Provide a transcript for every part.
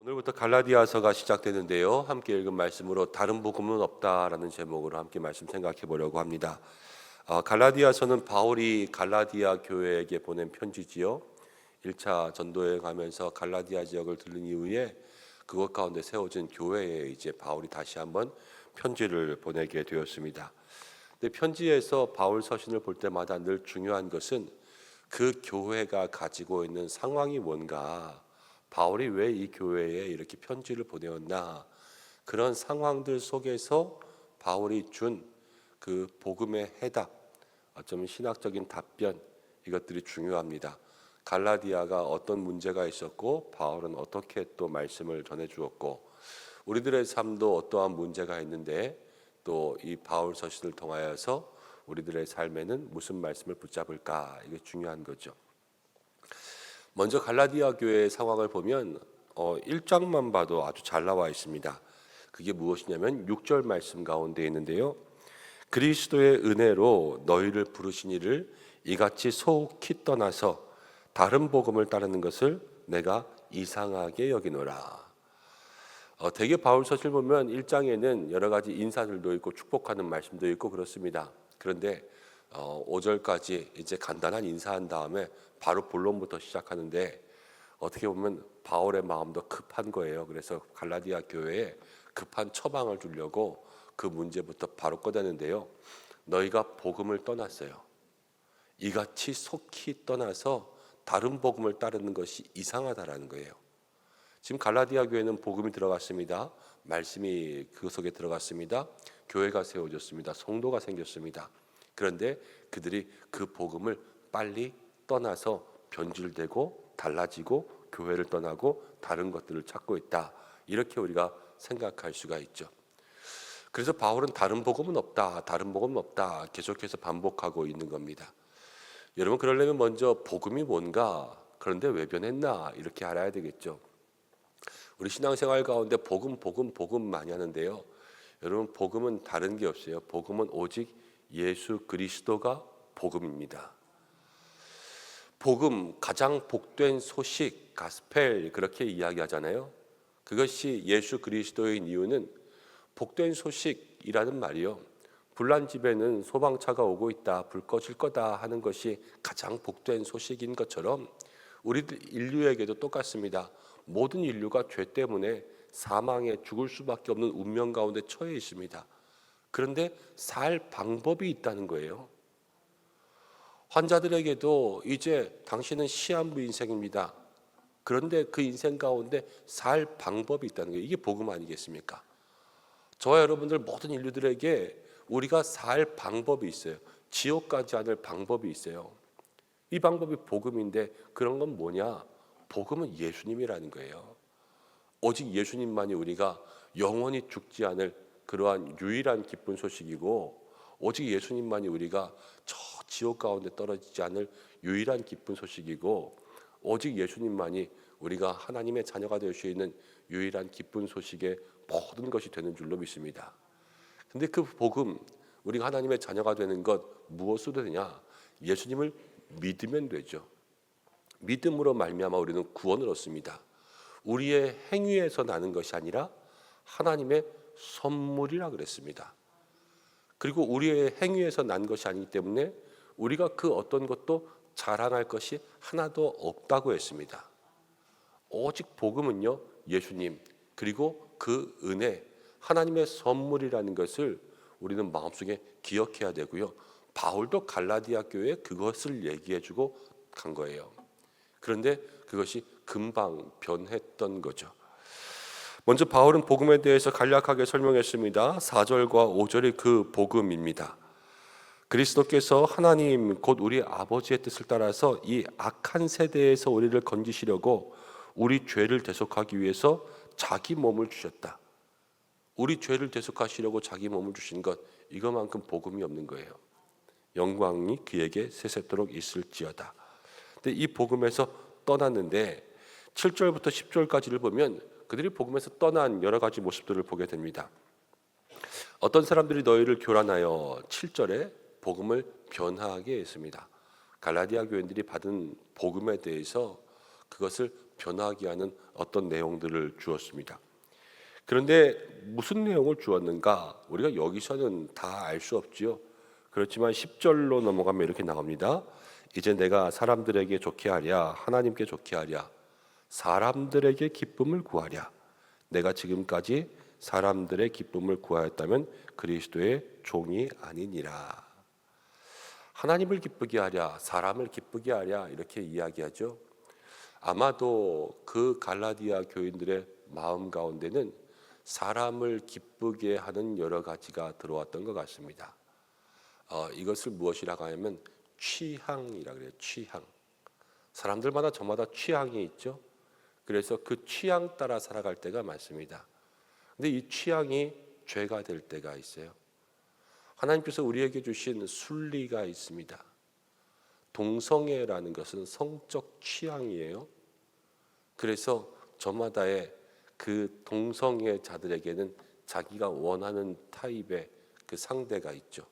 오늘부터 갈라디아서가 시작되는데요. 함께 읽은 말씀으로 다른 복음은 없다라는 제목으로 함께 말씀 생각해 보려고 합니다. 갈라디아서는 바울이 갈라디아 교회에게 보낸 편지지요. 1차 전도여행 가면서 갈라디아 지역을 들른 이후에 그곳 가운데 세워진 교회에 이제 바울이 다시 한번 편지를 보내게 되었습니다. 근데 편지에서 바울 서신을 볼 때마다 늘 중요한 것은 그 교회가 가지고 있는 상황이 뭔가, 바울이 왜 이 교회에 이렇게 편지를 보내었나, 그런 상황들 속에서 바울이 준 그 복음의 해답, 어쩌면 신학적인 답변, 이것들이 중요합니다. 갈라디아가 어떤 문제가 있었고 바울은 어떻게 또 말씀을 전해 주었고, 우리들의 삶도 어떠한 문제가 있는데 또 이 바울 서신을 통하여서 우리들의 삶에는 무슨 말씀을 붙잡을까, 이게 중요한 거죠. 먼저 갈라디아 교회의 상황을 보면 1장만 봐도 아주 잘 나와 있습니다. 그게 무엇이냐면 6절 말씀 가운데 있는데요. 그리스도의 은혜로 너희를 부르신 이를 이같이 속히 떠나서 다른 복음을 따르는 것을 내가 이상하게 여기노라. 대개 바울 서신을 보면 1장에는 여러 가지 인사들도 있고 축복하는 말씀도 있고 그렇습니다. 그런데 5절까지 이제 간단한 인사한 다음에 바로 본론부터 시작하는데, 어떻게 보면 바울의 마음도 급한 거예요. 그래서 갈라디아 교회에 급한 처방을 주려고 그 문제부터 바로 꺼내는데요. 너희가 복음을 떠났어요. 이같이 속히 떠나서 다른 복음을 따르는 것이 이상하다라는 거예요. 지금 갈라디아 교회는 복음이 들어갔습니다. 말씀이 그 속에 들어갔습니다. 교회가 세워졌습니다. 성도가 생겼습니다. 그런데 그들이 그 복음을 빨리 떠나서 변질되고 달라지고 교회를 떠나고 다른 것들을 찾고 있다, 이렇게 우리가 생각할 수가 있죠. 그래서 바울은 다른 복음은 없다, 다른 복음은 없다 계속해서 반복하고 있는 겁니다. 여러분, 그러려면 먼저 복음이 뭔가, 그런데 왜 변했나, 이렇게 알아야 되겠죠. 우리 신앙생활 가운데 복음 많이 하는데요. 여러분, 복음은 다른 게 없어요. 복음은 오직 예수 그리스도가 복음입니다. 복음, 가장 복된 소식, 가스펠, 그렇게 이야기하잖아요. 그것이 예수 그리스도인 이유는 복된 소식이라는 말이요, 불난 집에는 소방차가 오고 있다, 불 꺼질 거다 하는 것이 가장 복된 소식인 것처럼 우리들 인류에게도 똑같습니다. 모든 인류가 죄 때문에 사망에 죽을 수밖에 없는 운명 가운데 처해 있습니다. 그런데 살 방법이 있다는 거예요. 환자들에게도 이제 당신은 시한부 인생입니다. 그런데 그 인생 가운데 살 방법이 있다는 거예요. 이게 복음 아니겠습니까? 저와 여러분들 모든 인류들에게 우리가 살 방법이 있어요. 지옥 가지 않을 방법이 있어요. 이 방법이 복음인데, 그런 건 뭐냐? 복음은 예수님이라는 거예요. 오직 예수님만이 우리가 영원히 죽지 않을 그러한 유일한 기쁜 소식이고, 오직 예수님만이 우리가 저 지옥 가운데 떨어지지 않을 유일한 기쁜 소식이고, 오직 예수님만이 우리가 하나님의 자녀가 될 수 있는 유일한 기쁜 소식의 모든 것이 되는 줄로 믿습니다. 근데 그 복음, 우리가 하나님의 자녀가 되는 것 무엇으로 되냐? 예수님을 믿으면 되죠. 믿음으로 말미암아 우리는 구원을 얻습니다. 우리의 행위에서 나는 것이 아니라 하나님의 선물이라 그랬습니다. 그리고 우리의 행위에서 난 것이 아니기 때문에 우리가 그 어떤 것도 자랑할 것이 하나도 없다고 했습니다. 오직 복음은요, 예수님, 그리고 그 은혜, 하나님의 선물이라는 것을 우리는 마음속에 기억해야 되고요. 바울도 갈라디아 교회에 그것을 얘기해주고 간 거예요. 그런데 그것이 금방 변했던 거죠. 먼저 바울은 복음에 대해서 간략하게 설명했습니다. 4절과 5절이 그 복음입니다. 그리스도께서 하나님 곧 우리 아버지의 뜻을 따라서 이 악한 세대에서 우리를 건지시려고 우리 죄를 대속하기 위해서 자기 몸을 주셨다. 우리 죄를 대속하시려고 자기 몸을 주신 것, 이것만큼 복음이 없는 거예요. 영광이 그에게 세세토록 있을지어다. 근데 이 복음에서 떠났는데 7절부터 10절까지를 보면 그들이 복음에서 떠난 여러 가지 모습들을 보게 됩니다. 어떤 사람들이 너희를 교란하여 7절에 복음을 변하게 했습니다. 갈라디아 교인들이 받은 복음에 대해서 그것을 변하게 하는 어떤 내용들을 주었습니다. 그런데 무슨 내용을 주었는가? 우리가 여기서는 다 알 수 없지요. 그렇지만 10절로 넘어가면 이렇게 나옵니다. 이제 내가 사람들에게 좋게 하랴, 하나님께 좋게 하랴, 사람들에게 기쁨을 구하랴. 내가 지금까지 사람들의 기쁨을 구하였다면 그리스도의 종이 아니니라. 하나님을 기쁘게 하랴, 사람을 기쁘게 하랴, 이렇게 이야기하죠. 아마도 그 갈라디아 교인들의 마음 가운데는 사람을 기쁘게 하는 여러 가지가 들어왔던 것 같습니다. 이것을 무엇이라고 하냐면 취향이라 그래요. 취향. 사람들마다 저마다 취향이 있죠. 그래서 그 취향 따라 살아갈 때가 많습니다. 근데 이 취향이 죄가 될 때가 있어요. 하나님께서 우리에게 주신 순리가 있습니다. 동성애라는 것은 성적 취향이에요. 그래서 저마다의 그 동성애자들에게는 자기가 원하는 타입의 그 상대가 있죠.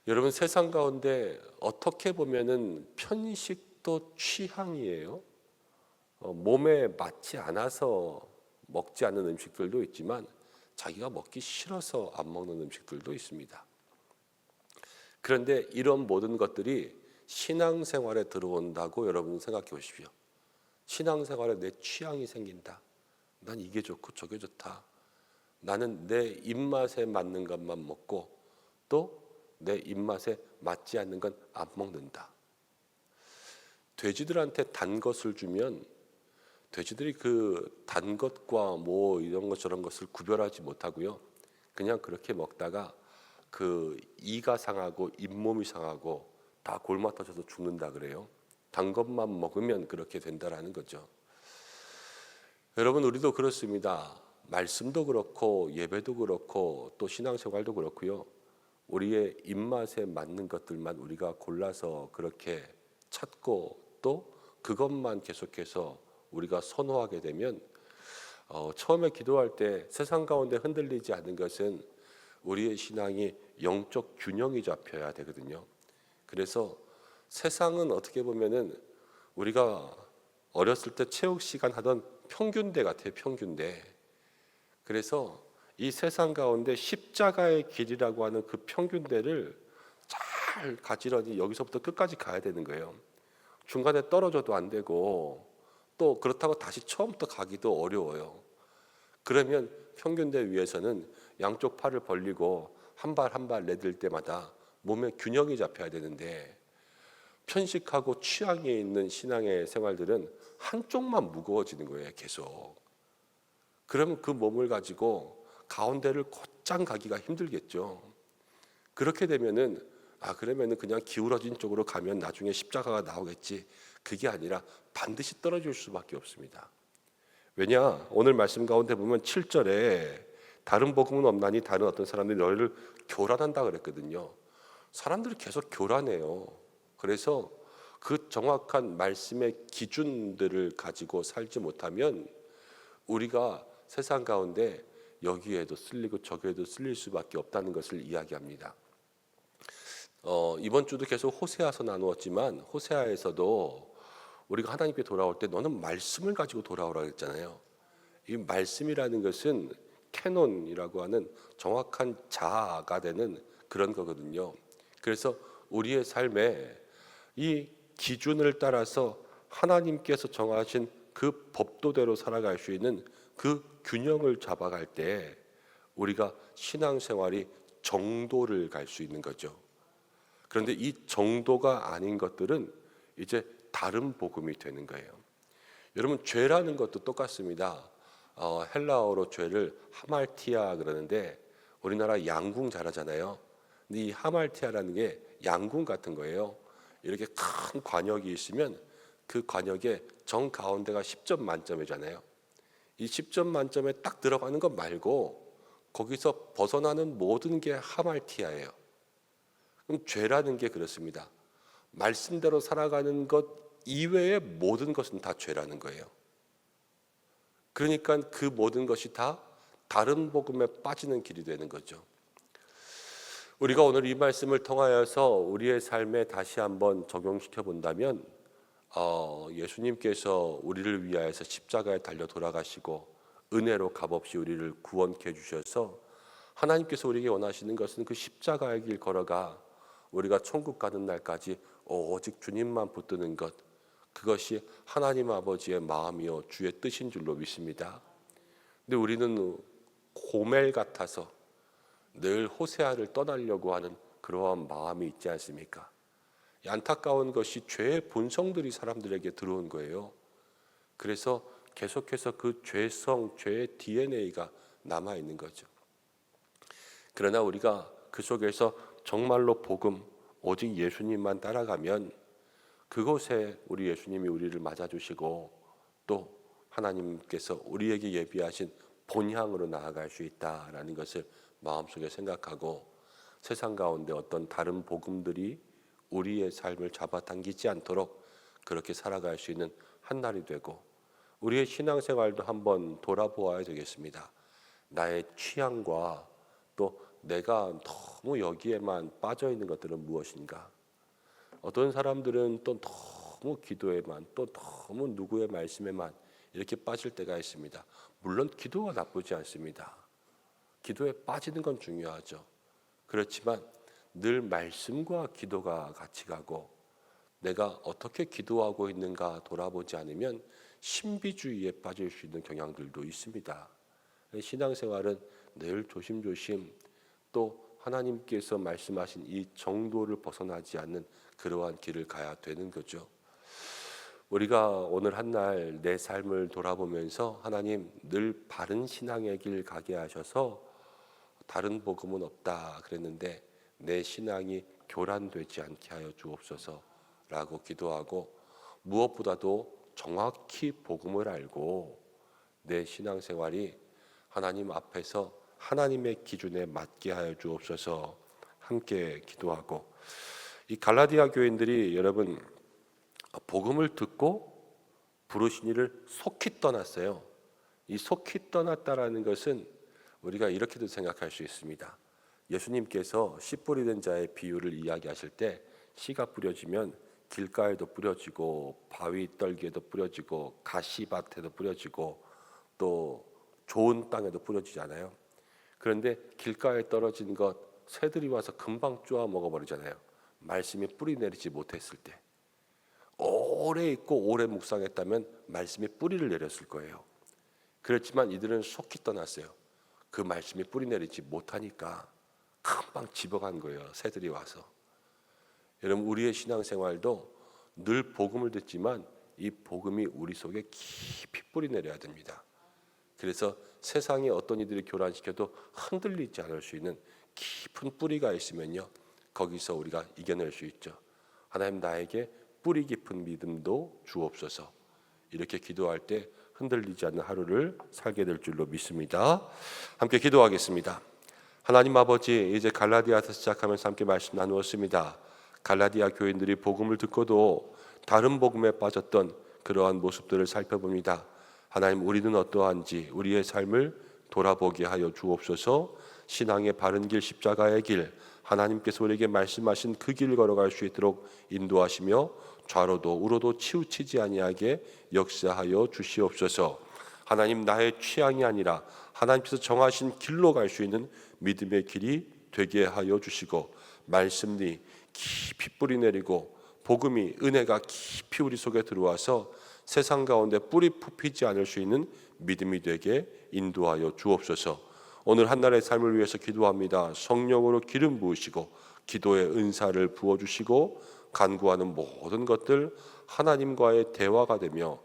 여러분, 세상 가운데 어떻게 보면은 편식도 취향이에요. 몸에 맞지 않아서 먹지 않는 음식들도 있지만 자기가 먹기 싫어서 안 먹는 음식들도 있습니다. 그런데 이런 모든 것들이 신앙생활에 들어온다고 여러분 생각해 보십시오. 신앙생활에 내 취향이 생긴다. 난 이게 좋고 저게 좋다. 나는 내 입맛에 맞는 것만 먹고 또 내 입맛에 맞지 않는 건 안 먹는다. 돼지들한테 단 것을 주면 돼지들이 그 단 것과 뭐 이런 것 저런 것을 구별하지 못하고요. 그냥 그렇게 먹다가 그 이가 상하고 잇몸이 상하고 다 골마 터져서 죽는다 그래요. 단 것만 먹으면 그렇게 된다라는 거죠. 여러분, 우리도 그렇습니다. 말씀도 그렇고 예배도 그렇고 또 신앙생활도 그렇고요. 우리의 입맛에 맞는 것들만 우리가 골라서 그렇게 찾고 또 그것만 계속해서 우리가 선호하게 되면 처음에 기도할 때 세상 가운데 흔들리지 않는 것은 우리의 신앙이 영적 균형이 잡혀야 되거든요. 그래서 세상은 어떻게 보면은 우리가 어렸을 때 체육 시간 하던 평균대 같아요. 평균대. 그래서 이 세상 가운데 십자가의 길이라고 하는 그 평균대를 잘 가지런히 여기서부터 끝까지 가야 되는 거예요. 중간에 떨어져도 안 되고 또 그렇다고 다시 처음부터 가기도 어려워요. 그러면 평균대 위에서는 양쪽 팔을 벌리고 한 발 한 발 내딜 때마다 몸에 균형이 잡혀야 되는데 편식하고 취향에 있는 신앙의 생활들은 한쪽만 무거워지는 거예요. 계속. 그러면 그 몸을 가지고 가운데를 곧장 가기가 힘들겠죠. 그렇게 되면은 그러면은 그냥 기울어진 쪽으로 가면 나중에 십자가가 나오겠지. 그게 아니라 반드시 떨어질 수밖에 없습니다. 왜냐? 오늘 말씀 가운데 보면 7절에 다른 복음은 없나니 다른 어떤 사람들이 너희를 교란한다 그랬거든요. 사람들이 계속 교란해요. 그래서 그 정확한 말씀의 기준들을 가지고 살지 못하면 우리가 세상 가운데 여기에도 쓸리고 저기에도 쓸릴 수밖에 없다는 것을 이야기합니다. 이번 주도 계속 호세아서 나누었지만 호세아에서도 우리가 하나님께 돌아올 때 너는 말씀을 가지고 돌아오라고 했잖아요. 이 말씀이라는 것은 캐논이라고 하는 정확한 자아가 되는 그런 거거든요. 그래서 우리의 삶에 이 기준을 따라서 하나님께서 정하신 그 법도대로 살아갈 수 있는 그 균형을 잡아갈 때 우리가 신앙생활이 정도를 갈 수 있는 거죠. 그런데 이 정도가 아닌 것들은 이제 다른 복음이 되는 거예요. 여러분, 죄라는 것도 똑같습니다. 헬라어로 죄를 하말티아 그러는데 우리나라 양궁 잘하잖아요. 근데 이 하말티아라는 게 양궁 같은 거예요. 이렇게 큰 관역이 있으면 그 관역의 정 가운데가 10점 만점이잖아요. 이 10점 만점에 딱 들어가는 것 말고 거기서 벗어나는 모든 게 하말티아예요. 그럼 죄라는 게 그렇습니다. 말씀대로 살아가는 것 이외의 모든 것은 다 죄라는 거예요. 그러니까 그 모든 것이 다 다른 복음에 빠지는 길이 되는 거죠. 우리가 오늘 이 말씀을 통하여서 우리의 삶에 다시 한번 적용시켜 본다면 예수님께서 우리를 위하여서 십자가에 달려 돌아가시고 은혜로 값없이 우리를 구원케 해주셔서 하나님께서 우리에게 원하시는 것은 그 십자가의 길 걸어가 우리가 천국 가는 날까지 오직 주님만 붙드는 것, 그것이 하나님 아버지의 마음이요 주의 뜻인 줄로 믿습니다. 근데 우리는 고멜 같아서 늘 호세아를 떠나려고 하는 그러한 마음이 있지 않습니까? 안타까운 것이 죄의 본성들이 사람들에게 들어온 거예요. 그래서 계속해서 그 죄성, 죄의 DNA가 남아 있는 거죠. 그러나 우리가 그 속에서 정말로 복음, 오직 예수님만 따라가면 그곳에 우리 예수님이 우리를 맞아주시고 또 하나님께서 우리에게 예비하신 본향으로 나아갈 수 있다라는 것을 마음속에 생각하고 세상 가운데 어떤 다른 복음들이 우리의 삶을 잡아당기지 않도록 그렇게 살아갈 수 있는 한 날이 되고 우리의 신앙생활도 한번 돌아보아야 되겠습니다. 나의 취향과 또 내가 너무 여기에만 빠져 있는 것들은 무엇인가? 어떤 사람들은 또 너무 기도에만 또 너무 누구의 말씀에만 이렇게 빠질 때가 있습니다. 물론 기도가 나쁘지 않습니다. 기도에 빠지는 건 중요하죠. 그렇지만 늘 말씀과 기도가 같이 가고 내가 어떻게 기도하고 있는가 돌아보지 않으면 신비주의에 빠질 수 있는 경향들도 있습니다. 신앙생활은 늘 조심조심 또 하나님께서 말씀하신 이 정도를 벗어나지 않는 그러한 길을 가야 되는 거죠. 우리가 오늘 한 날 내 삶을 돌아보면서 하나님 늘 바른 신앙의 길 가게 하셔서 다른 복음은 없다 그랬는데 내 신앙이 교란되지 않게 하여 주옵소서라고 기도하고 무엇보다도 정확히 복음을 알고 내 신앙생활이 하나님 앞에서 하나님의 기준에 맞게 하여 주옵소서 함께 기도하고 이 갈라디아 교인들이 여러분 복음을 듣고 부르신 이를 속히 떠났어요. 이 속히 떠났다라는 것은 우리가 이렇게도 생각할 수 있습니다. 예수님께서 씨 뿌리는 자의 비유를 이야기하실 때 씨가 뿌려지면 길가에도 뿌려지고 바위 떨기에도 뿌려지고 가시밭에도 뿌려지고 또 좋은 땅에도 뿌려지잖아요. 그런데 길가에 떨어진 것 새들이 와서 금방 쪼아 먹어버리잖아요. 말씀이 뿌리 내리지 못했을 때 오래 있고 오래 묵상했다면 말씀이 뿌리를 내렸을 거예요. 그렇지만 이들은 속히 떠났어요. 그 말씀이 뿌리 내리지 못하니까 금방 집어간 거예요. 새들이 와서. 여러분 우리의 신앙생활도 늘 복음을 듣지만 이 복음이 우리 속에 깊이 뿌리 내려야 됩니다. 그래서 세상에 어떤 이들이 교란시켜도 흔들리지 않을 수 있는 깊은 뿌리가 있으면요 거기서 우리가 이겨낼 수 있죠. 하나님 나에게 뿌리 깊은 믿음도 주옵소서. 이렇게 기도할 때 흔들리지 않는 하루를 살게 될 줄로 믿습니다. 함께 기도하겠습니다. 하나님 아버지 이제 갈라디아에서 시작하면서 함께 말씀 나누었습니다. 갈라디아 교인들이 복음을 듣고도 다른 복음에 빠졌던 그러한 모습들을 살펴봅니다. 하나님 우리는 어떠한지 우리의 삶을 돌아보게 하여 주옵소서. 신앙의 바른 길 십자가의 길 하나님께서 우리에게 말씀하신 그 길 걸어갈 수 있도록 인도하시며 좌로도 우로도 치우치지 아니하게 역사하여 주시옵소서. 하나님 나의 취향이 아니라 하나님께서 정하신 길로 갈 수 있는 믿음의 길이 되게 하여 주시고 말씀이 깊이 뿌리 내리고 복음이 은혜가 깊이 우리 속에 들어와서 세상 가운데 뿌리 뽑히지 않을 수 있는 믿음이 되게 인도하여 주옵소서. 오늘 한날의 삶을 위해서 기도합니다. 성령으로 기름 부으시고 기도의 은사를 부어주시고 간구하는 모든 것들 하나님과의 대화가 되며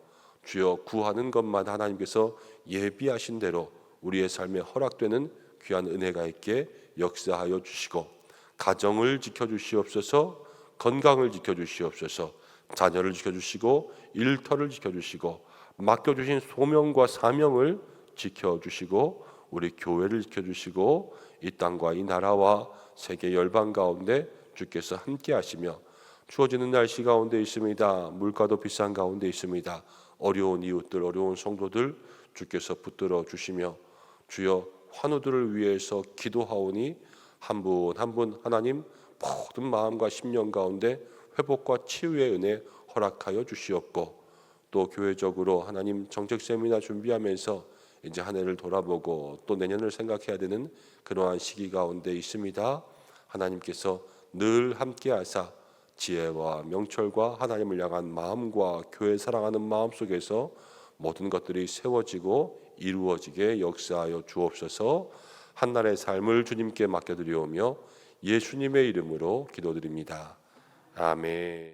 주여 구하는 것만 하나님께서 예비하신 대로 우리의 삶에 허락되는 귀한 은혜가 있게 역사하여 주시고 가정을 지켜주시옵소서. 건강을 지켜주시옵소서. 자녀를 지켜주시고 일터를 지켜주시고 맡겨주신 소명과 사명을 지켜주시고 우리 교회를 지켜주시고 이 땅과 이 나라와 세계 열방 가운데 주께서 함께 하시며 추워지는 날씨 가운데 있습니다. 물가도 비싼 가운데 있습니다. 어려운 이웃들 어려운 성도들 주께서 붙들어 주시며 주여 환우들을 위해서 기도하오니 한 분 한 분 하나님 모든 마음과 심령 가운데 회복과 치유의 은혜 허락하여 주시옵고, 또 교회적으로 하나님 정책 세미나 준비하면서 이제 한 해를 돌아보고 또 내년을 생각해야 되는 그러한 시기 가운데 있습니다. 하나님께서 늘 함께하사 지혜와 명철과 하나님을 향한 마음과 교회 사랑하는 마음 속에서 모든 것들이 세워지고 이루어지게 역사하여 주옵소서. 한날의 삶을 주님께 맡겨드리오며 예수님의 이름으로 기도드립니다. 아멘.